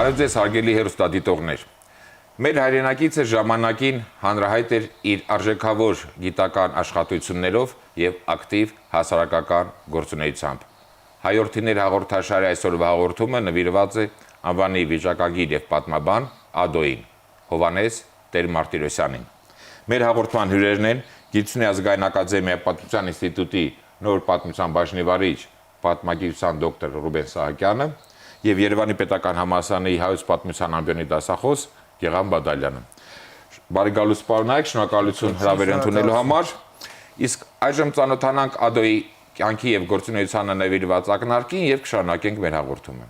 Բարև ձեզ հարգելի հեռուստադիտողներ։ Մեր հայրենակիցը ժամանակին հանրահայտ էր իր արժեքավոր գիտական աշխատություններով եւ ակտիվ հասարակական գործունեությամբ։ Հայորդիներ հաղորդաշարի այսօրվա հաղորդումը նվիրված է անվանի վիճակագիր եւ պատմաբան Ադոին, Հովհաննես Տեր-Մարտիրոսյանին։ Մեր հաղորդման հյուրերն են Գիտությունների ազգային ակադեմիայի Պատմության ինստիտուտի նոր պատմության բաժնի վարիչ, պատմագիտության դոկտոր Ռուբեն Սահակյանը եւ Երևանի պետական համալսարանի հայոց պատմության ամբիոնի դասախոս Գեղամ Բադալյանը։ Բարի գալուս պարոնայք, շնորհակալություն հրավեր ընդունելու համար։ Իսկ այժմ ծանոթանանք Ադոյի կյանքի եւ գործունեությանը նվիրված ակնարկին եւ կշարունակենք մեր հաղորդումը։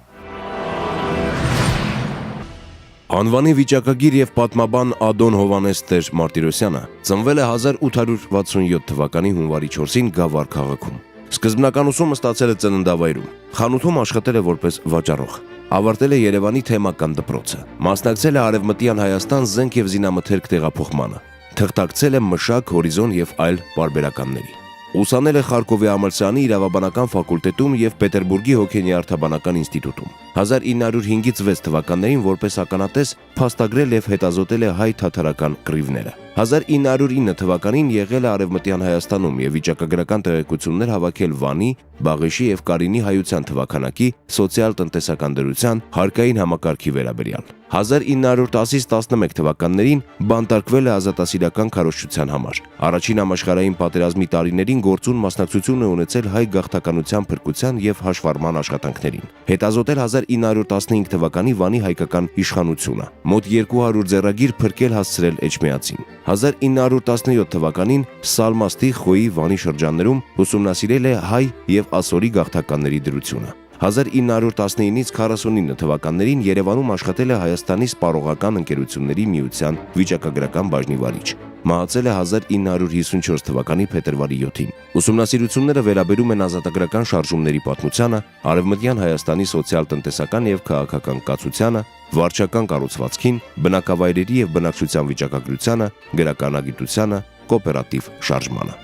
Անվանի վիճակագիր եւ պատմաբան Ադոն Հովհաննես Տեր-Մարտիրոսյանը ծնվել է 1887 թվականի հունվարի 4-ին Գավառ քաղաքում։ Սկզբնական ուսումը ստացել է ծննդավայրում։ Խանութում աշխատել է որպես վաճառող։ Ավարտել է Երևանի թեմական դպրոցը։ Մասնակցել է Արևմտյան Հայաստան զենք եւ զինամթերք տեղափոխմանը։ Թղթակցել է Մշակ, Հորիզոն եւ այլ պարբերականների։ Ուսանել է Խարկովի համալսարանի իրավաբանական ֆակուլտետում եւ Պետերբուրգի հոգենյարդաբանական ինստիտուտում։ 1905-ից 6 թվականներին որպես ականատես փաստագրել եւ հետազոտել է հայ-թաթարական կռիվները։ 1909 թվականին եղել է Արևմտյան Հայաստանում եւ վիճակագրական տեղեկություններ հավաքել Վանի, Բաղեշի եւ Կարինի հայության թվականակի, սոցիալ-տնտեսական դրության, հարկային համակարգի վերաբերյալ։ 1910-ից 11 թվականներին բանտարկվել է ազատասիրական քարոզչության համար։ Առաջին համաշխարհային պատերազմի տարիներին գործուն մասնակցություն է ունեցել հայ գաղթականության փրկության եւ հաշվառման աշխատանքներին։ Հետազոտել 1915 թվականի Վանի հայկական իշխանությունը։ Մոտ 200 ձեռագիր փրկել հասցրել Էջմիածին։ 1917 թվականին Սալմաստի, Խոյի, Վանի շրջաններում ուսումնասիրել է հայ եւ ասորի գաղթականների դրությունը։ 1919-ից 49 թվականներին Երևանում աշխատել է Հայաստանի սպառողական ընկերությունների միության վիճակագրական բաժնի վարիչ։ Մահացել է 1954 թվականի փետրվարի 7-ին։ Ուսումնասիրությունները վերաբերում են ազատագրական շարժումների պատմությանը, Արևմտյան Հայաստանի սոցիալ-տնտեսական եւ քաղաքական կացությանը, վարչական կառուցվածքին, բնակավայրերի եւ բնակչության վիճակագրությանը, գրականագիտությանը, կոոպերատիվ շարժմանը։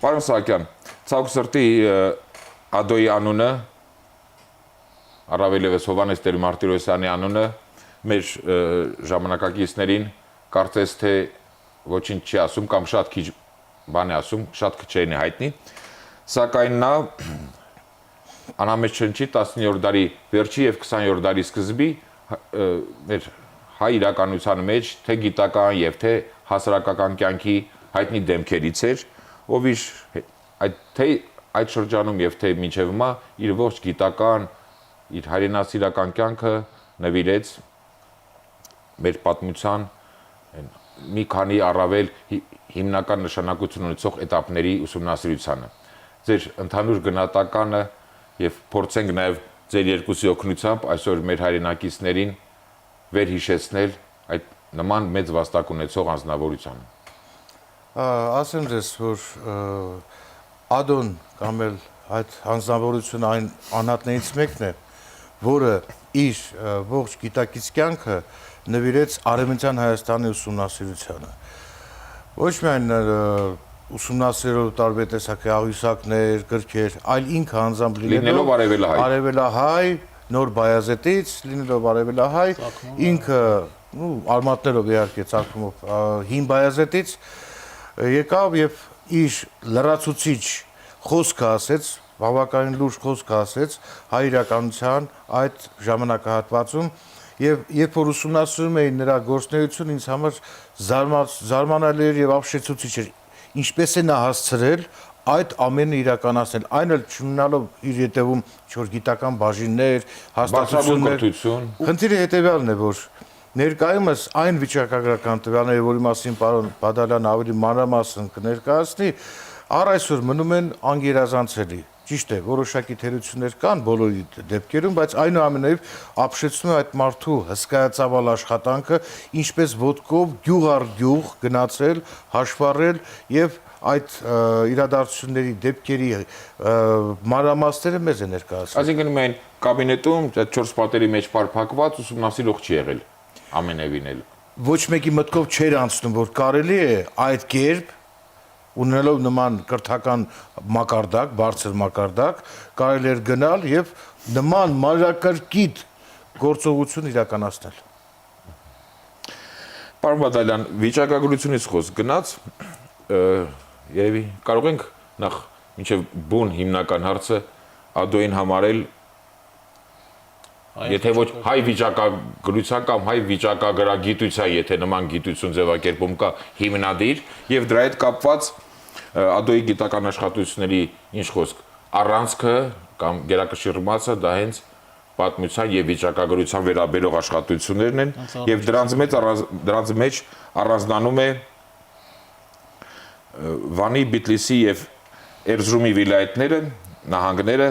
Պարոն Սահակյան, ցավոք սրտի Ադոյի անունը, առավելևս Հովհաննես Տեր-Մարտիրոսյանի անունը մեր ժամանակակիցներին կարծես թե ոչինչ չի ասում կամ շատ քիչ բան է ասում, շատ քչերին է հայտնի, սակայն նա անամեջնչի 19-րդ դարի վերջի եւ 20-րդ դարի սկզբի մեր հայ իրականության մեջ թե գիտական եւ թե հասարակական կյանքի հայտնի դեմքերից էր, ով այդ շրջանում եւ թե մինչեւ հիմա իր ողջ գիտական, իր հայրենասիրական կյանքը նվիրեց մեր պատմության մի քանի առավել հիմնական նշանակություն ունեցող էտապների ուսումնասիրությանը։ Ձեր ընդհանուր գնահատականը եւ փորձենք նաեւ ձեր երկուսի օգնությամբ այսօր մեր հայրենակիցներին վերհիշեցնել այդ նման մեծ վաստակ ունեցող անձնավորությանը։ Ասեմ ձեզ, որ Ադոն կամ էլ այդ անձնավորությունը այն անհատներից մեկն է, որը իր ողջ գիտակից կյանքը նվիրեց Արևմտյան Հայաստանի ուսումնասիրությանը։ Ոչ միայն ուսումնասիրելով տարբեր տեսակի աղյուսակներ, գրքեր, այլ ինքը անձամբ լինելով արևելահայ, նոր Բայազետից, լինելով արևելահայ, ինքը արմատներով իհարկե ծագումով հին Բայազետից եկավ եւ իր լրացուցիչ խոսքը ասեց, բավականին լուրջ խոսքը ասեց հայ իրականության այդ ժամանակահատվածում եւ երբ որ ուսումնասիրում էի նրա գործունեությունը ինձ համար զարմանալի էր եւ ապշեցուցիչ էր, ինչպես է նա հասցրել այդ ամենը իրականացնել, այն էլ չունենալով իր հետևում ինչ-որ գիտական բաժիններ, հաստատություններ։ Խնդիրը հետեւյալն է, որ ներկայումս այն վիճակագրական տվյալները, որի մասին պարոն Բադալյանը ավելի մանրամասն կներկայացնի, առ այսօր մնում են անգերազանցելի։ Ճիշտ է, որոշակի թերություններ կան բոլորի դեպքերում, բայց այնուամենայնիվ ապշեցնում է այդ մարդու հսկայածավալ աշխատանքը, ինչպես ոտքով գյուղ առ գյուղ գնացել, հաշվառել եւ այդ իրադարձությունների դեպքերի մանրամասները մեզ է ներկայացնում։ Այսինքն մենք կաբինետում 4 պատերի մեջ փակված ուսումնասիրող չի եղել ամենևին էլ։ Ոչ մեկի մտքով չէր անցնում, որ կարելի է այդ կերպ ունենալով նման կրթական մակարդակ, բարձր մակարդակ, կարելի էր գնալ եւ նման մանրակրկիտ գործողություն իրականացնել։ Պարոն Բադալյան, վիճակագրությունից խոսք գնաց, երևի կարող ենք նախ մինչև բուն հիմնական հարցը ԱԴՕ-ին համարել եթե ոչ հայ վիճակագրության կամ հայ վիճակագրագիտության, եթե նման գիտություն ձևակերպում կա հիմնադիր եւ դրա հետ կապված ԱԴՕ-ի գիտական աշխատությունների ինչ խոսք առանցքը կամ գերակշռվածը դա հենց պատմության եւ վիճակագրության վերաբերող աշխատություններն են եւ դրանց մեջ առանձնանում է Վանի, Բիթլիսի եւ Էրզրումի վիլայեթները, նահանգները,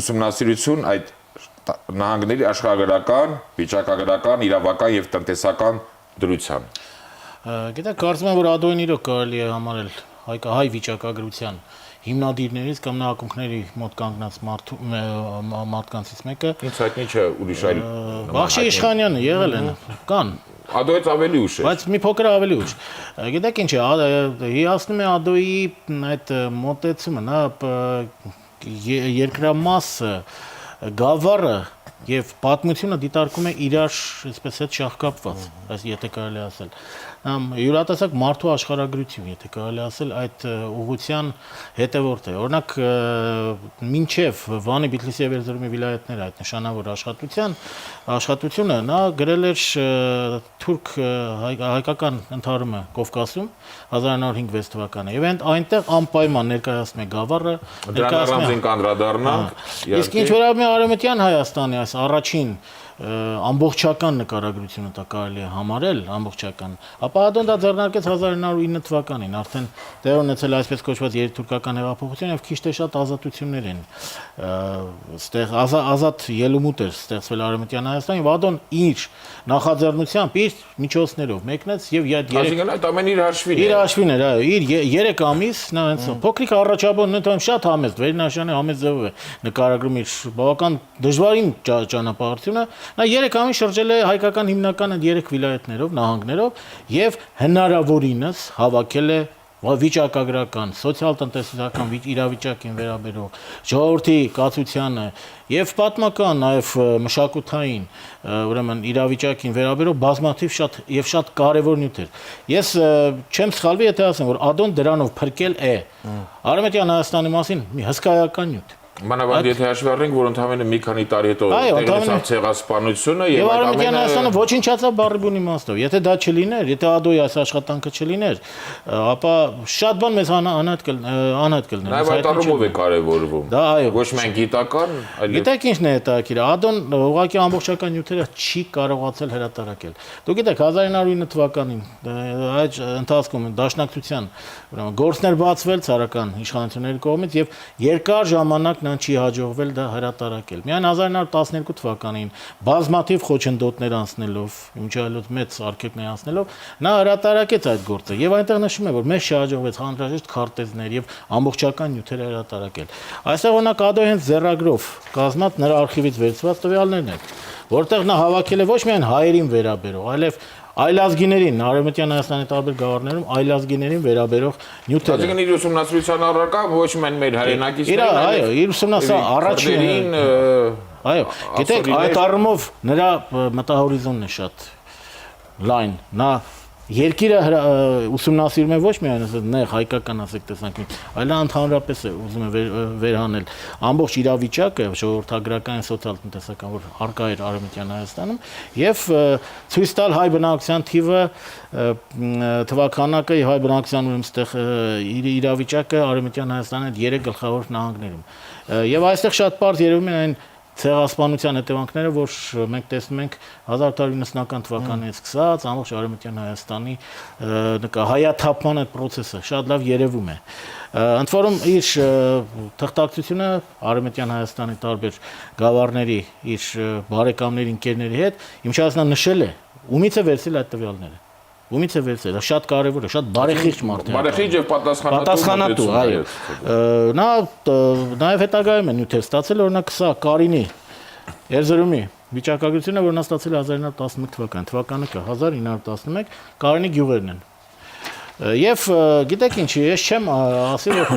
ուսումնասիրություն այդ նահանգների աշխարհագրական, վիճակագրական, իրավական եւ տնտեսական դրության։ Գիտեք, կարծում եմ, որ ԱԴՕ-ին իրոք կարելի է համարել հայ վիճակագրության հիմնադիրներից կամ նա ակունքների մոտ կանգնած մարդկանցից մեկը։ Ինձ հայտնի չէ ուրիշ այլ Բախշի Իշխանյանը եղել են, կան։ ԱԴՕ-ից ավելի ուշ է։ Բայց մի փոքր ավելի ուշ։ Գիտեք ինչ է, հիասնում է ԱԴՕ-ի այդ մոտեցումը, նա երկրամասը, գավառը եւ պատմությունը դիտարկում է իրար, այսպես հետ շահկապված, եթե կարելի ասել։ Յուրատեսակ մարդու աշխարհագրություն, եթե կարելի ասել, այդ ուղղության հետևորդ է։ Օրինակ, մինչև Վանի, Բիթլիսի եւ Էրզրումի վիլայեթները այդ նշանավոր աշխատությունը նա գրել էր թուրք հայկական ընդհարումը Կովկասում 1905 թվական에 եւ այնտեղ անպայման ներկայացնում է գավառը, ներկայացնում է կանդրադառնանք։ Իսկ ինչ վերաբերում է Արևմտյան Հայաստանի այս առաջին ամբողջական նկարագրությունը դա կարելի է համարել ամբողջական, ապա ԱԴՕ-ն դա ձեռնարկեց 1909 թվականին, արդեն դեր ունեցել այսպես կոչված երիտուրկական հեղափոխություն եւ քիչ թե շատ ազատություններ են ստեղ ազատ ելումուտ էր ստեղծվել Արևմտյան Հայաստանում եւ ԱԴՕ-ն իր նախաձեռնությամբ իր միջոցներով մեկնեց եւ այսինքն այդ ամեն իր հաշվին իր հաշվին էր, այո, իր 3 ամիս նա հենց փոքրիկ առաջաբան նույնիսկ շատ համեստ վերնաշանը համեստ ձևով է նկարագրում իր բավական դժվարին ճանապարհությունը Նա 3 ամիս շրջել է հայկական հիմնական այդ 3 վիլայեթներով, նահանգներով եւ հնարավորինս հավաքել է վիճակագրական, սոցիալ-տնտեսական իրավիճակին վերաբերող, ժողովրդի կացությանը եւ պատմական, նաեւ մշակութային, ուրեմն իրավիճակին վերաբերող բազմաթիվ շատ կարեւոր նյութեր։ Ես չեմ սխալվի, եթե ասեմ, որ ԱԴՕ-ն դրանով փրկել է Արևմտյան Հայաստանի մասին մի հսկայական նյութ։ Մանավանդ եթե հաշվի առնենք, որ ընդամենը մի քանի տարի հետո տեղացավ ցեղասպանությունը եւ այդ Արևմտյան Հայաստանը ոչնչացավ բառի բուն իմաստով։ Եթե դա չլիներ, եթե ԱԴՕ-ի այս աշխատանքը չլիներ, ապա շատ բան մեզ անհատ կլներ։ Նաեւ այդ առումով է կարեւորվում։ Դա այո։ Ոչ միայն գիտական, այլ Գիտեք ինչն է հետաքրքիր, ԱԴՕ-ն ուղղակի ամբողջական նյութերը չի կարողացել հրատարակել։ Դուք գիտեք 1909 թվականին այդ ընթացքում դաշնակցության գործներ բացվել ցարական իշխանությունների կողմից եւ երկար ժամանակ նա չի հաջողվել դա հրատարակել։ Միայն 1912 թվականին բազմաթիվ խոչընդոտներ անցնելով, իմիջիայլոց մեծ արգելքներ անցնելով, նա հրատարակեց այդ գործը եւ այնտեղ նշում է, որ մեզ շահաջողվեց անհրաժեշտ քարտեզներ եւ ամբողջական նյութեր հրատարակել։ Այստեղ օրինակ ԱԴՕ-ի հենց ձեռագրով կազմած նրա արխիվից վերցված տվյալներն են, որտեղ նա հավաքել է ոչ միայն հայերին վերաբերող, այլև այլազգիներին, Արևմտյան Հայաստանի տարբեր գավառներում այլազգիներին վերաբերող նյութեր։ Այսինքն իր ուսումնասիրության առարկա ոչ միայն մեր հայրենակիցներն, այո, իր ուսումնասիրության առաջին այո, գիտեք, այդ առումով նրա մտահորիզոնն է շատ լայն, նա երկիրը ուսումնասիրում է ոչ միայն նեղ հայկական ասեք տեսանկյունից, այլ ընդհանրապես է ուզում է վերհանել ամբողջ իրավիճակը ժողովրդագրական, սոցիալ-տնտեսական, որ արկա էր Արևմտյան Հայաստանում եւ ցույց տալ հայ բնակչության թիվը, թվականակը եւ հայ բնակչության ուրեմն այդտեղ իր իրավիճակը Արևմտյան Հայաստանի այդ 3 գլխավոր նահանգներում։ Եվ այստեղ շատ པարզ երևում է այն ցեղասպանության հետևանքները, որ մենք տեսնում ենք 1890-ական թվականից սկսած ամբողջ Արևմտյան Հայաստանի հայաթափման այդ process-ը շատ լավ երևում է։ Ընդ որում իր թղթակցությունը Արևմտյան Հայաստանի տարբեր գավառների իր բարեկամների, ընկերների հետ իմիջիայլոց նշել է, ումից է վերցել այդ տվյալները։ Ումից է վերցել, շատ կարևոր է, շատ բարեխիղճ մարդ է։ Բարեխիղճ եւ պատասխանատու, այո։ Նա նաեւ հետագայում է նյութեր ստացել, օրինակ սա Կարինի Էրզրումի վիճակագրությունը, որ նա ստացել է 1911 թվականին, թվականը կա 1911, Կարինի գյուղերն են։ Եվ գիտեք ինչ, ես չեմ ասի, որ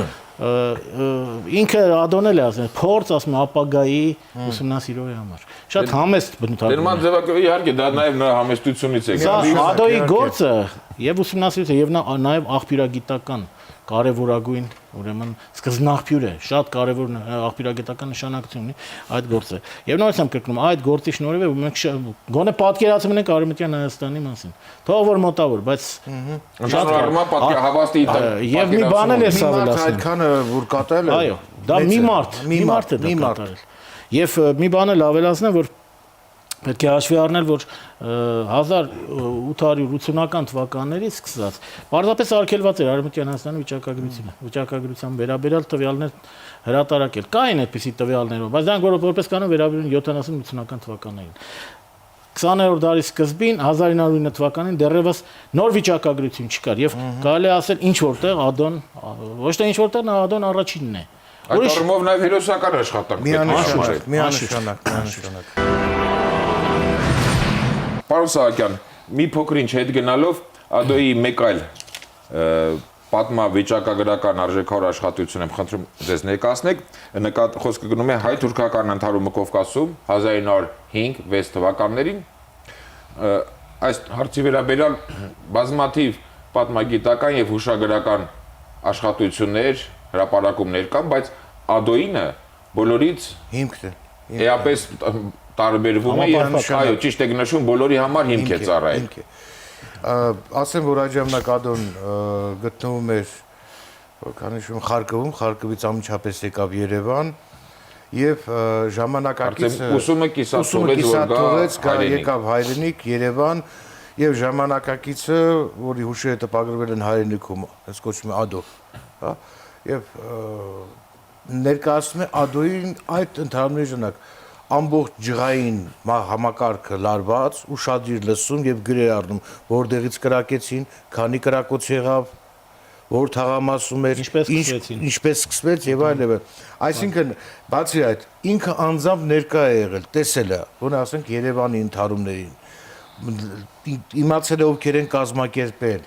ինքը Ադոնել է ասել, փորձ ասում ապագայի ուսումնասիրողի համար։ Շատ համեստ բնութագրում։ Դերման ձևակերպ իհարկե դա նաև նրա համեստությունից է։ Սա Ադոյի գործը եւ ուսումնասիրությունը եւ նաեւ աղբյուրագիտական կարևորագույն, ուրեմն սկզբնաղբյուր է, շատ կարևոր աղբյուրագիտական նշանակություն ունի այդ գործը։ Եվ նորից եմ կրկնում, այդ գործի շնորհիվ մենք գոնե պատկերացնում ենք Արևմտյան Հայաստանի մասին։ Թող որ մոտավոր, բայց շատ կարևոր պատկերահավաստի եւ մի բան էլ է սա ասում։ Այդքանը որ կատարել է։ Այո, դա մի մարդ է դա կատարել։ Եվ մի բան էլ ավելացնեմ, որ պետք է հաշվի առնել, որ 1880-ական թվականներից սկսած պարզապես արգելված էր Արևմտյան Հայաստանի վիճակագրության վերաբերյալ տվյալներ հրատարակել։ Կային այդպիսի տվյալներով, բայց դրանք որպես կանոն վերաբերում 70-80-ական թվականներին։ 20-րդ դարի սկզբին 1909 թվականին դեռևս նոր վիճակագրություն չկար եւ կարելի է ասել ինչ որտեղ Ադոն ոչ թե ինչ որտեղ նա Ադոն առաջինն է։ Այդ առումով նաև հերոսական աշխատանք միանշանակ։ Պարոն Սահակյան, մի փոքր ինչ հետ գնալով Ադոյի մեկ այլ պատմավիճակագրական արժեքավոր աշխատություն եմ խնդրում ձեզ ներկայացնեք, խոսքը գնում է հայ-թուրքական ընդհարումը Կովկասում 1905-6 թվականներին։ Այս հարցի վերաբերյալ բազմաթիվ պատմագիտական եւ հուշագրական աշխատություններ, հրապարակումներ կան, բայց Ադոյինը բոլորից Հիմքն է։ էապես տարբերվում է եւ այո, ճիշտ եք նշում, բոլորի համար հիմք է ծառայել։ Ասեմ, որ այդ ժամանակ Ադոն գտնվում էր քանիշում Խարկովում, Խարկովից անմիջապես եկավ Երևան եւ ժամանակակից ուսումը կիսաթողեց, որ եկավ հայրենիք Երևան եւ ժամանակակիցը, որի հուշերը տպագրվել են հայրենիքում, հենց կոչվում է Ադո, հա, եւ ներկայացնում է Ադոյին այդ ընդհանուր ժամանակ ամբողջ ջղային համակարգը լարված, ուշադիր լսում եւ գրեր առնում, որտեղից կրակեցին, քանի կրակոց եղավ, որ թաղամասում էր, ինչպես սկսվեց եւ այլն։ Այսինքն, բացի այդ, ինքը անձամբ ներկա է եղել, տեսել է, ոնց ասենք Երևանի ընդհարումներին, իմացել է ովքեր են կազմակերպել,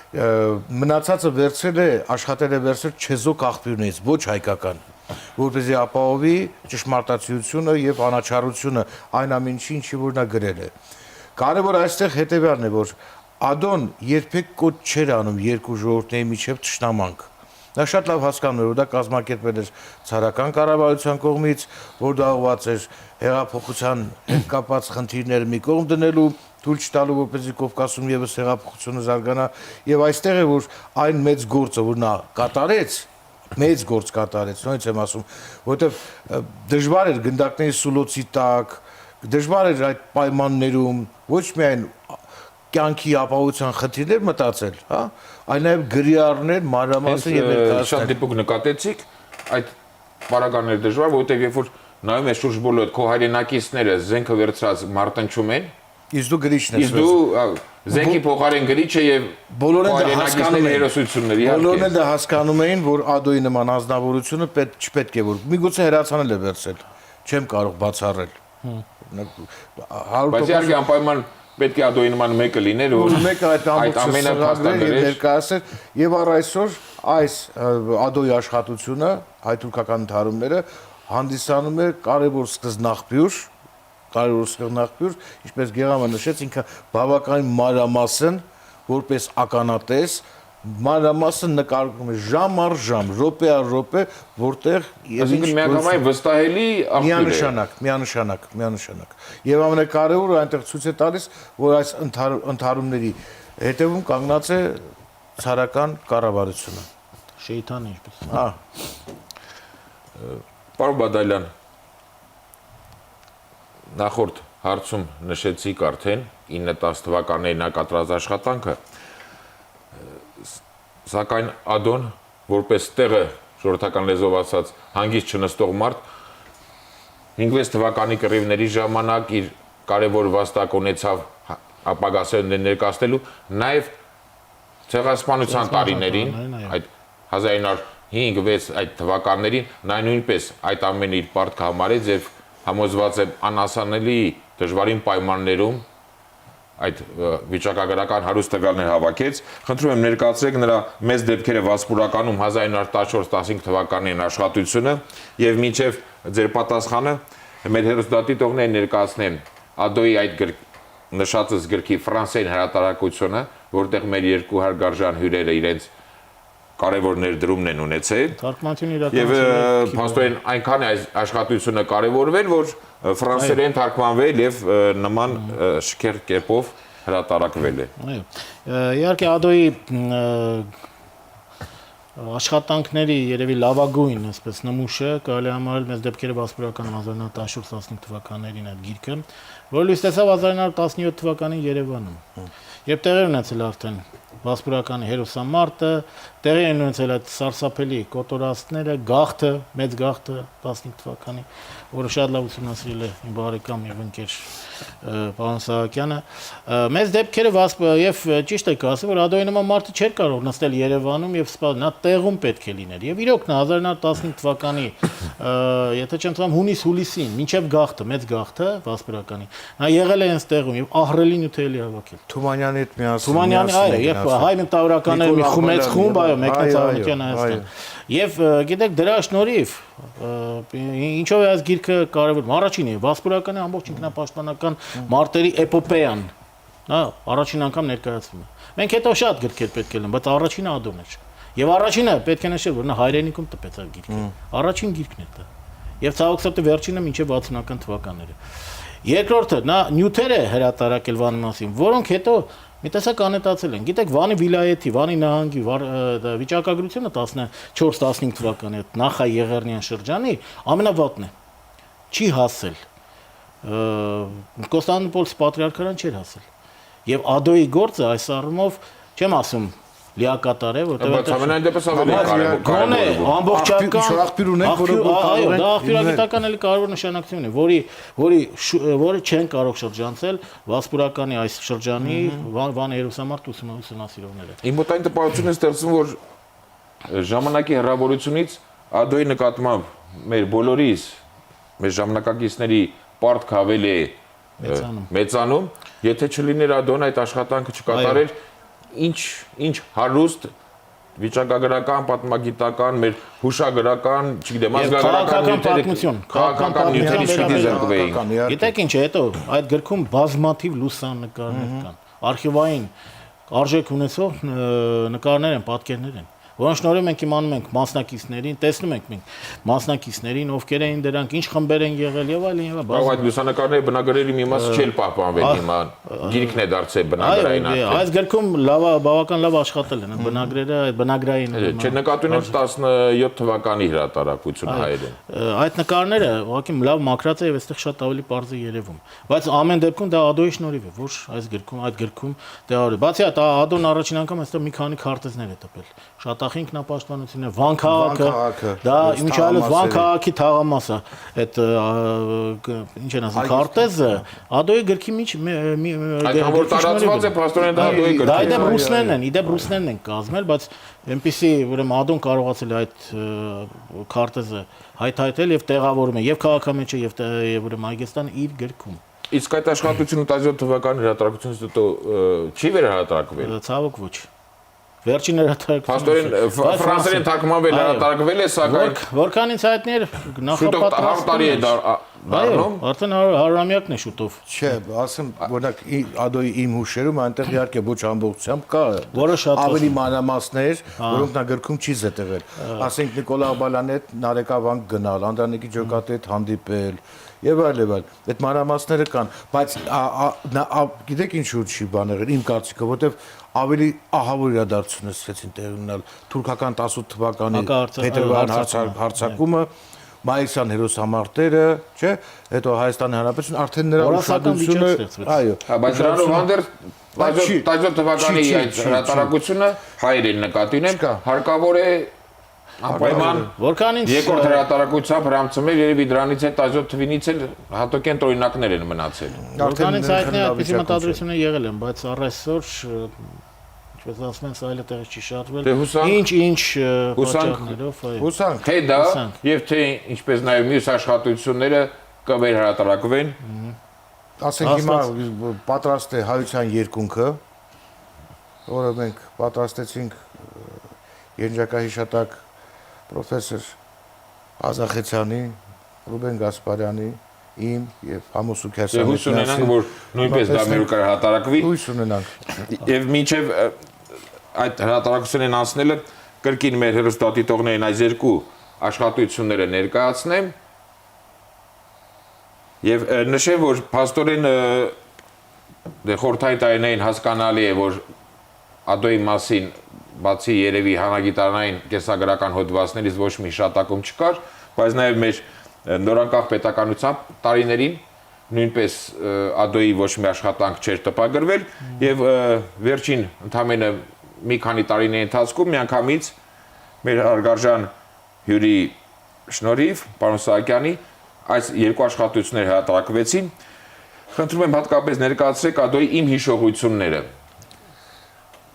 մնացածը վերցրել է, աշխատել է վերցրել չեզոք աղբյուրներից, ոչ հայկական, որպեսզի ապահովի ճշմարտացիությունը եւ անաչառությունը այն ամենի, ինչի որ նա գրել է։ Կարևոր այստեղ հետեւյալն է, որ Ադոն երբեք կոչ չէր անում երկու ժողովուրդների միջև ճշնամանք։ Նա շատ լավ հասկանում էր, որ դա կազմակերպվել էր ցարական կառավարության կողմից, որ դա ուղղված էր հեղափոխության հետ կապված խնդիրները մի կողմ դնելու, թույլ չտալու, որպեսզի Կովկասում եւս հեղափոխությունը զարգանա, եւ այստեղ է, որ այն մեծ գործը, որ նա կատարեց, մեծ գործ կատարեց, նույնիսկ եմ ասում, որովհետեւ դժվար էր գնդակների սուլոցի տակ, դժվար էր այդ պայմաններում ոչ միայն կյանքի ապահովության խնդիրներ մտածել, հա, այլ նաև գրի առնել մանրամասն եւ ներկայացնել։ Շատ դեպք նկատեցիք, այդ պարագաները դժվար, որովհետեւ երբ որ նայում ես շուրջ բոլոր քո հայրենակիցները զենքը վերցրած մարտնչում են, իսկ դու գրիչն ես։ Իսկ դու զենքի փոխարեն գրիչ եւ բոլորն դա հասկանում են հերոսություններ, իհարկե։ Բոլորն դա հասկանում էին, որ Ադոյի նման անձնավորությունը չպետք է որ միգուցե հրացանել է վերցել, չեմ կարող բացառել։ Բայց իհարկե անպայման պետք է Ադոյի նման մեկը լիներ, որ մեկը այդ ամենը փաստագրեր եւ ներկայացրել եւ առ այսօր այս Ադոյի աշխատությունը հայ-թուրքական ընդհարումները հանդիսանում է կարևոր սկզբնաղբյուր, ինչպես Գեղամը նշեց, ինքը բավականին մանրամասն, որպես ականատես, մանրամասն նկարագրում է ժամ առ ժամ, րոպե առ րոպե, որտեղ եւ ինքը միանգամայն վստահելի աղբյուր է։ Միանշանակ։ Եվ ամենակարևորը այնտեղ ցույց է տալիս, որ այս ընդհարումների հետևում կանգնած է ցարական կառավարությունը։ Շեյթանը ինչպես։ Հա։ Պարոն Բադալյան, նախորդ հարցում նշեցիք արդեն 9-10 թվականներին նա կատարած աշխատանքը, սակայն Ադոն, որպես տեղը ժողովրդական լեզվով ասած հանգիստ չնստող մարդ, 5-6 թվականի կռիվների ժամանակ իր կարևոր վաստակ ունեցավ ապագա սերունդներին ներկայացնելու, նաև ցեղասպանության տարիներին, այդ 1905-6 այդ թվականներին նա նույնպես այդ ամենը իր պարտքը համարեց եւ համոզված եմ անասանելի դժվարին պայմաններում այդ վիճակագրական հարուստ տվյալներ հավաքեց։ Խնդրում եմ ներկայացրեք նրա մեծ դեպքերը Վասպուրականում 1914-15 թվականին աշխատությունը եւ մինչեւ ձեր պատասխանը մեր հերոստատիտողները ներկայացնեն Ադոյի այդ նշածս գրքի ֆրանսերեն հրատարակությունը, որտեղ մեր երկու հարգարժան հյուրերը իրենց կարևոր ներդրումն են ունեցել։ Թարգմանությունը Եվ իրականացել փաստորեն այնքան է աշխատությունը կարևորվել, որ ֆրանսերեն թարգմանվել եւ նման շքեղ կերպով հրատարակվել է։ Այո։ Իհարկե Ադոյի աշխատանքների երևի լավագույն, այսպես նմուշը կարելի համարել մեծ դեպքերը Վասպուրականում 1914-15 թվականներին այդ գիրքը, որը լույս տեսավ 1917 թվականին Երևանում։ Երբ տեղի ունեցել արդեն Վասպուրականի հերոսամարտը, տեղի են ունեցել այդ սարսափելի կոտորածները, գաղթը, մեծ գաղթը 15 թվականի, որը շատ լավ ուսումնասիրել է իմ բարեկամ եւ ընկեր պարոն Սահակյանը։ Մեծ դեպքերը եւ ճիշտ եք ասում, որ Ադոյի նման մարդը չէր կարող նստել Երևանում եւ սպասել, նա տեղում պետք է լիներ։ Եվ իրոք նա 1915 թվականի, եթե չեմ ցավում, հունիս-հուլիսին, մինչեւ գաղթը, մեծ գաղթը Վասպուրականի, նա եղել է հենց տեղում եւ ահռելի նյութերի հավաքել։ Թումանյանի հետ միասին։ Թումանյանի, այո, երբ հայ մտավորականները մի խումեց խումբ, այո, մեկնեցարության Հայաստան։ Եվ գիտեք, դրա շնորհիվ ինչով է այս գիրքը կարևոր, առաջինը է Վասպուրականի ամբողջ ինքնապաշտպանական մարտերի էպոպեան, հա, առաջին անգամ ներկայացվում է։ Մենք հետո շատ գրքեր պետք է լինեն, բայց առաջինը Ադոն էր։ Եվ առաջինը պետք է նշել, որ նա հայրենիքում տպեց այդ գիրքը։ Առաջին գիրքն է դա։ Եվ ցավոք սրտի վերջինը մինչև 60-ական թվականները։ Երկրորդը նա նյութեր է հրատարակել Վանի մասին, որոնք հետո մի տեսակ անետացել են։ Գիտեք, Վանի վիլայեթի, Վանի նահանգի վիճակագրությունը 14-15 թվականի այդ Նախա-Եղեռնյան շրջանի ամենավատն է։ Չի հասել։ Կոստանդնուպոլսի պատրիարքարան չէր հասել։ Եվ Ադոյի գործը այս առումով չեմ ասում լիակատար է, որտեղ բայց ամենայն դեպս ավելի կարևոր է ամբողջական աղբյուր ունենք, որը այո, դա աղբյուրագիտական էլի կարևոր նշանակություն է, որը չեն կարող շրջանցել Վասպուրականի այս շրջանի Վանի հերոսամարտ ուսումնասիրողները։ Իմ մոտ այն տպավորությունն է ստեղծվում, որ ժամանակի հեռավորությունից Ադոյի նկատմամբ մեր բոլորիս, մեր ժամանակակիցների պարտքը ավելի մեծանում, եթե չլիներ Ադոն այդ աշխատանքը չկատարեր, ինչ հարուստ վիճակագրական, պատմագիտական, մեր հուշագրական, չգիտեմ, քաղաքական նյութերի շուտի զրկվեին։ Գիտեք ինչ է, հետո այդ գրքում բազմաթիվ լուսանկարներ կան, արխիվային արժեք ունեցող նկարներ են, պատկերներ են, որոնց շնորհիվ մենք իմանում ենք մասնակիցներին, տեսնում ենք մենք մասնակիցներին, ովքեր էին դրանք, ինչ խմբեր են եղել եւ այլն եւ այլն։ Բայց այդ լուսանկարները բնագրերի մի մասը չէր պահպանվել հիմա, գիրքն է դարձել բնագրային արդեն։ Այս գրքում բավական լավ աշխատել են բնագրերը, այդ բնագրային։ Չէ, նկատի ունեմ 17 թվականի հրատարակությունը հայերեն։ Այդ նկարները ուղղակի լավ մաքրած է եւ այստեղ շատ ավելի པարզ է երևում։ Բայց ամեն դեպքում դա Ադոյի շնորհիվ է, որ այդ գրքում տեղավորել։ Բացի այդ, Ադոն առաջին անգամ այստեղ մի քանի քարտեզներ է տպել։ Շատախի ինքնապաշտպանությունը, Վան քաղաքը, դա իմիջիալս Վան քաղաքի թաղամասը, այդ ինչ են ասում, քարտեզը Ադոյի գրքի այդ որ տարածված է փաստորեն դա Ադոյի գրքի։ Դա իդեպ ռուսներն են կազմել, բայց այնպեսի ուրեմն Ադոն կարողացել է այդ քարտեզը հայթայթել եւ տեղավորում է եւ քաղաքամեջը եւ ուրեմն Այգեստան իր գրքում։ Իսկ այդ աշխատությունը 17 թվականի հրատարակությունից հետո չի վերհրատարակվել։ Ցավոք ոչ։ Վերջին հրատարակությունը։ Փաստորեն ֆրանսերեն թարգմանվել հրատարակվել է, սակայն որքանից հայտնի էր նախապատրաստը։ է դառնում։ Արդեն 100-ամյակն է շուտով։ Չէ, ասեմ, օրինակ Ադոյի իմ հուշերում այնտեղ իհարկե ոչ ամբողջությամբ կա ավելի մանրամասներ, որոնք նա գրքում չի զետեղել։ Ասենք Նիկոլա Աբալյանի հետ Նարեկավան գնալ, Անդրանիկի Ջոկատի հետ հանդիպել եւ այլ։ Այդ մանրամասները կան, բայց գիտեք ինչու՞ չի բաներ, իմ կարծիքով, որովհետեւ ավելի ահավոր իրադարձություններ սկսեցին տեղի ունենալ թուրքական 18 թվականի փետրվարյան հարձակումը, մայիսյան հերոսամարտերը, չէ, հետո Հայաստանի Հանրապետություն արդեն նրա ուշադրությունը, այո, բայց դրանով հանդերձ 17 թվականի այդ հրատարակությունը հայերեն նկատի ունեմ, հարկավոր է անպայման որքանից երկրորդ հրատարակությամբ հրամցնել, երևի դրանից հետ 17 թվինից էլ հատուկեն օրինակներ են մնացել։ Որքանից հայտնի այդպիսի մտադրություններ եղել են, բայց առ այսօր ինչպես ասում են, սայլը տեղից չի շարժվել։ Ինչ պատճառներով, այո։ Հուսանք, թե դա եւ թե ինչպես նաեւ մյուս աշխատությունները կվերհրատարակվեն ասենք հիմա պատրաստ է հայության երկունքը, որը մենք պատրաստեցինք Ենջակահիշատակ պրոֆեսոր Ազախեցյանի, Ռուբեն Գասպարյանի, իմ եւ Համոս Սուքյասյանի։ Հույս ունենանք, որ նույնպես դա մեր կար հատարակվի։ Հույս ունենանք։ Եվ մինչև այդ հրատարակությունն անցնելը կրկին մեր հերոստատիտողներին այս երկու աշխատությունները ներկայացնեմ եւ նշեմ, որ փաստորեն խորհրդային տարիներին հասկանալի է, որ ԱԴՕ-ի մասին բացի երևի հանրագիտարանային կենսագրական հոդվածներից ոչ մի հիշատակում չկար, բայց նաեւ մեր նորանկախ պետականության տարիներին նույնպես ԱԴՕ-ի ոչ մի աշխատանք չէր տպագրվել եւ վերջին ընդամենը մի քանի տարիների ընթացքում միանգամից մեր հարգարժան հյուրի շնորհիվ պարոն Սահակյանի այս երկու աշխատությունները հրատարակվեցին։ Խնդրում եմ հատկապես ներկայացրեք ԱԴՕ-ի իմ հիշողությունները։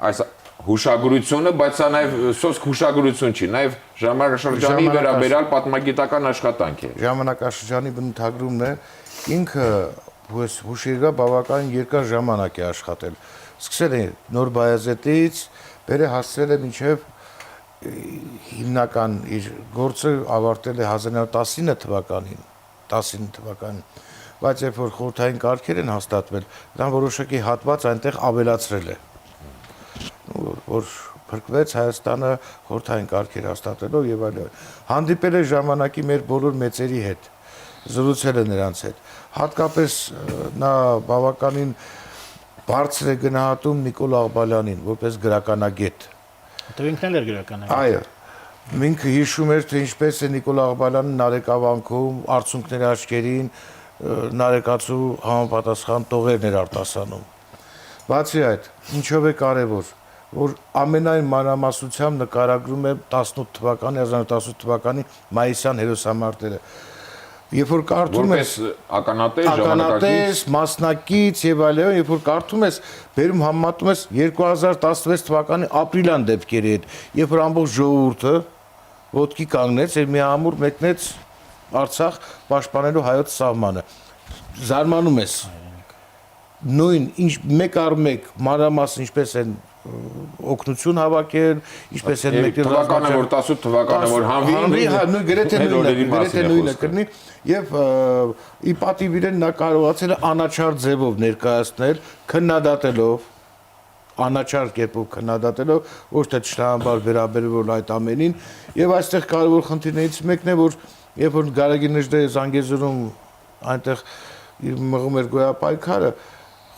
Այս հուշագրությունը, բայց սա նաև սոսկ հուշագրություն չի, նաև ժամանակաշրջանի վերաբերյալ պատմագիտական աշխատանք է։ Ժամանակաշրջանի բնութագրումն է, ինքը հուշերգա բավական երկար ժամանակ է աշխատել։ Սկսել է Նոր Բայազետից, բերը հասցրել է մինչև հիմնական իր գործը ավարտել է 1919 թվականին, բայց երբ որ խորհրդային կարգեր են հաստատվել, դրան որոշակի հատված այնտեղ ավելացրել է, որ փրկվեց Հայաստանը խորհրդային կարգեր հաստատելով եւ այլն։ Հանդիպել է ժամանակի մեր բոլոր մեծերի հետ, զրուցել է նրանց հետ, հատկապես նա բավականին բարձր է գնահատում Նիկոլ Աղբալյանին որպես գրականագետ։ Դե ինքն էլ էր գրականագետ։ Այո։ Ինքը հիշում էր, թե ինչպես է Նիկոլ Աղբալյանը Նարեկավանքում արցունքների աչքերին Նարեկացու համապատասխան տողերն էր արտասանում։ Բացի այդ, ինչով է կարևոր, որ ամենայն մանրամասնությամբ նկարագրում է 1918 թվականի մայիսյան հերոսամարտերը։ Երբ որ կարդում ես ականատես, մասնակից եւ այլն, երբ որ կարդում ես, բերում համեմատում ես 2016 թվականի ապրիլյան դեպքերի հետ, երբ որ ամբողջ ժողովուրդը ոտքի կանգնեց եւ միամուռ մեկնեց Արցախ պաշտպանելու հայոց սահմանը։ Զարմանում ես։ Նույն ինչ մեկ առ մեկ մանրամասն ինչպես են օգնություն հավաքել, ինչպես են մեկնել թվականը որ 18 թվականը որ հանվի, նույն գրեթե նույնը կրնի եւ ի պատիվ իրեն նա կարողացել է անաչառ ձևով ներկայացնել, քննադատելով անաչառ կերպով քննադատելով, ոչ թե ճշտամբար վերաբերվող այդ ամենին եւ այստեղ կարևոր խնդիրներից մեկն է, որ երբ որ Գարեգին Նժդեհը Զանգեզուրում այնտեղ իր մղում էր գոյապայքարը,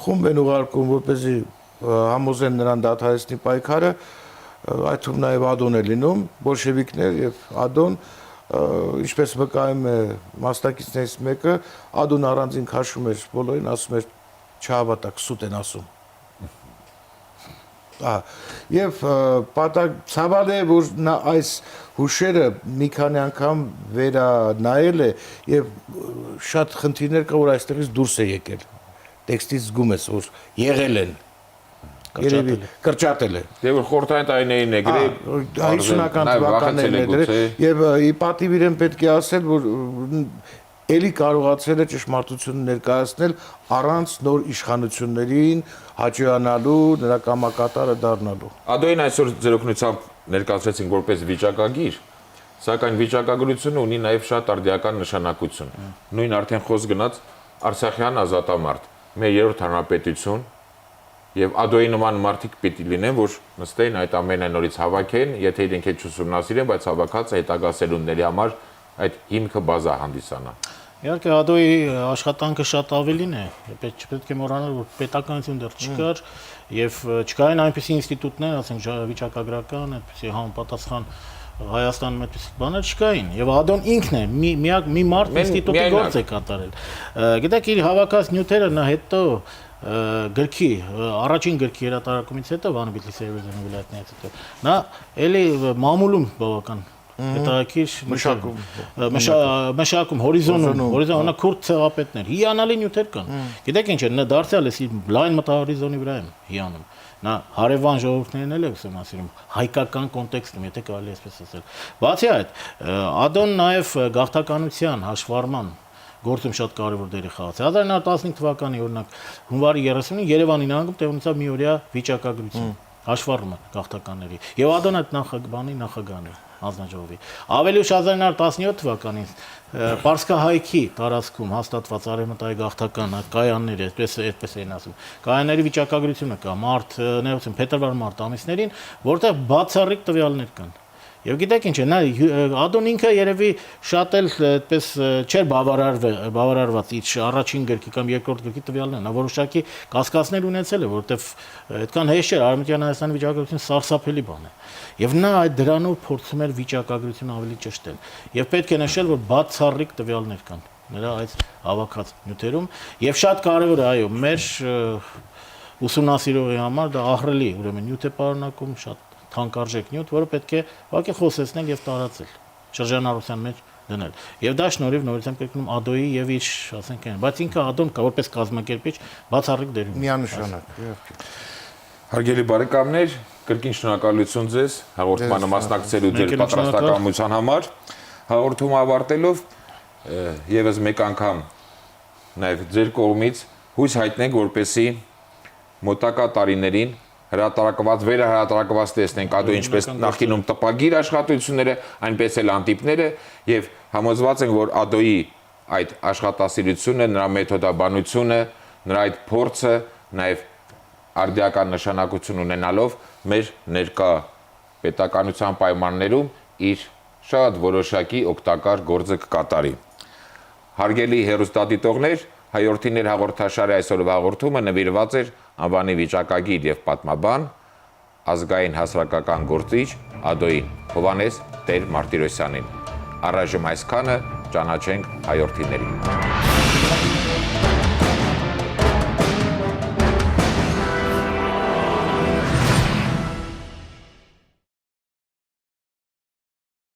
խումբ են ուղարկում, որպեսզի համոզեն նրան դադարեցնի պայքարը, այդ թվում նաև ԱԴՕ-ն է լինում, բոլշևիկներ եւ ԱԴՕ-ն, ինչպես վկայում է մասնակիցներից մեկը, ԱԴՕ-ն առանձին քաշում էր բոլորին, ասում էր չհավատաք, սուտ են ասում։ Եվ ցավալ է, որ նա այս հուշերը մի քանի անգամ վերանայել է եւ շատ խնդիրներ կա, որ այստեղից դուրս է եկել։ Տեքստից զգում ես, որ եղել են երևի կրճատել է։ Դե որ խորհրդային տարիներին է գրել 50-ական թվականներին է գրել եւ ի պատիվ իրեն պետք է ասել, որ էլի կարողացել է ճշմարտությունը ներկայացնել առանց նոր իշխանություններին հաճոյանալու, նրա կամակատարը դառնալու։ ԱԴՕ-ին այսօր ձեր օգնությամբ ներկայացրեցինք որպես վիճակագիր, սակայն վիճակագրությունը ունի նաև շատ արդիական նշանակություն։ Նույն արդեն խոսք գնաց Արցախյան ազատամարտ, մեր երրորդ հանրապետություն եւ ԱԴՕ-ի նման մարդիկ պիտի լինեն, որ նստեն այդ ամենը նորից հավաքեն, եթե իրենք էլ չուսումնասիրեն, բայց հավաքած հետագա սերունդների համար այդ հիմքը բազա հանդիսանա։ Իհարկե ԱԴՕ-ի աշխատանքը շատ ավելին է, չպետք է մոռանալ, որ պետականություն դեռ չկար եւ չկային այնպիսի ինստիտուտներ, ասենք վիճակագրական, այդպիսի համապատասխան Հայաստանում այդպիսի բաներ չկային եւ ԱԴՕ-ն ինքն է միակ մի մարդ ինստիտուտի գործ է կատարել։ Գիտեք, իր հավաքած նյութերը նա հետո գրքի առաջին գրքի հրատարակումից հետո Վանա Բիթլիսեյի վիլայետնից հետո նա էլի մամուլում բավական հետաքրքիր մշակում հորիզոնում քուրդ ցեղապետներ հիանալի նյութեր կան։ Գիտեք ինչ է, նա դարձյալ էսի լայն մտահորիզոնի վրա եմ հիանում։ Նա հարևան ժողովուրդներն էլ է ուսումնասիրում հայկական կոնտեքստում, եթե կարելի է այսպես ասել։ Բացի այդ, ԱԴՕ-ն նաև գաղթականության հաշվառման գործում շատ կարևոր դեր է խաղացել։ 1915 թվականի օրինակ հունվարի 30-ին Երևանի նահանգում տեղ ունեցավ մի օրյա վիճակագրություն, հաշվառումը գաղթականների։ Եվ Ադոն այդ նախագահն էր հանձնաժողովի։ Ավելի ուշ 1917 թվականին Պարսկահայքի տարածքում հաստատված արևմտայի գաղթական կայանների, այդպես էին ասում, կայանների վիճակագրությունը կա փետրվար-մարտ ամիսներին, որտեղ բացառիկ տվյալներ կան։ Եվ գիտեք ինչ է, նա Ադոն ինքը երևի շատ էլ այդպես չէր բավարարված իր առաջին գրքի կամ երկրորդ գրքի տվյալներն, նա որոշակի կասկածներ ունեցել է, որովհետև այդքան հեշտ չէր Արևմտյան Հայաստանի վիճակագրությունը սարսափելի բան է։ Եվ նա այդ դրանով փորձում էր վիճակագրությունը ավելի ճշտել։ Եվ պետք է նշել, որ բացառիկ տվյալներ կան նրա այդ հավաքած նյութերում, եւ շատ կարևոր է, այո, մեր ուսումնասիրողի համար դա ահռելի, ուրեմն նյութ է պարունակում, շատ թանկարժեք նյութ, որը պետք է ուղղակի խոսեցնել եւ տարածել, շրջանառության մեջ դնել։ Եվ դա շնորհիվ նորից կրկնում Ադոյի եւ իր, ասենք, բայց ինքը Ադոն որպես կազմակերպիչ բացառիկ դեր ունի։ Միանշանակ։ Հարգելի բարեկամներ, կրկին շնորհակալություն ձեզ հաղորդմանը մասնակցելու ձեր պատրաստակամության համար։ Հաղորդումը ավարտելով եւս մեկ անգամ նաեւ ձեր կողմից հույս հայտնենք, որպեսզի մոտակա տարիներին վերահրատարակված տեսնենք Ադոյի ինչպես նախկինում տպագիր աշխատությունները, այնպես էլ անտիպները եւ համոզված ենք, որ Ադոյի այդ աշխատասիրությունը, նրա մեթոդաբանությունը, նրա այդ փորձը նաեւ արդիական նշանակություն ունենալով մեր ներկա պետականության պայմաններում իր շատ որոշակի օգտակար գործը կկատարի։ Հարգելի հեռուստադիտողներ, Հայորդիներ հաղորդաշարի այսօրվա հաղորդումը նվիրված էր անվանի վիճակագիր եւ պատմաբան ազգային հասարակական գործիչ Ադոյին Հովհաննես Տեր-Մարտիրոսյանին։ Առայժմ այսքանը, ճանաչենք Հայորդիներին։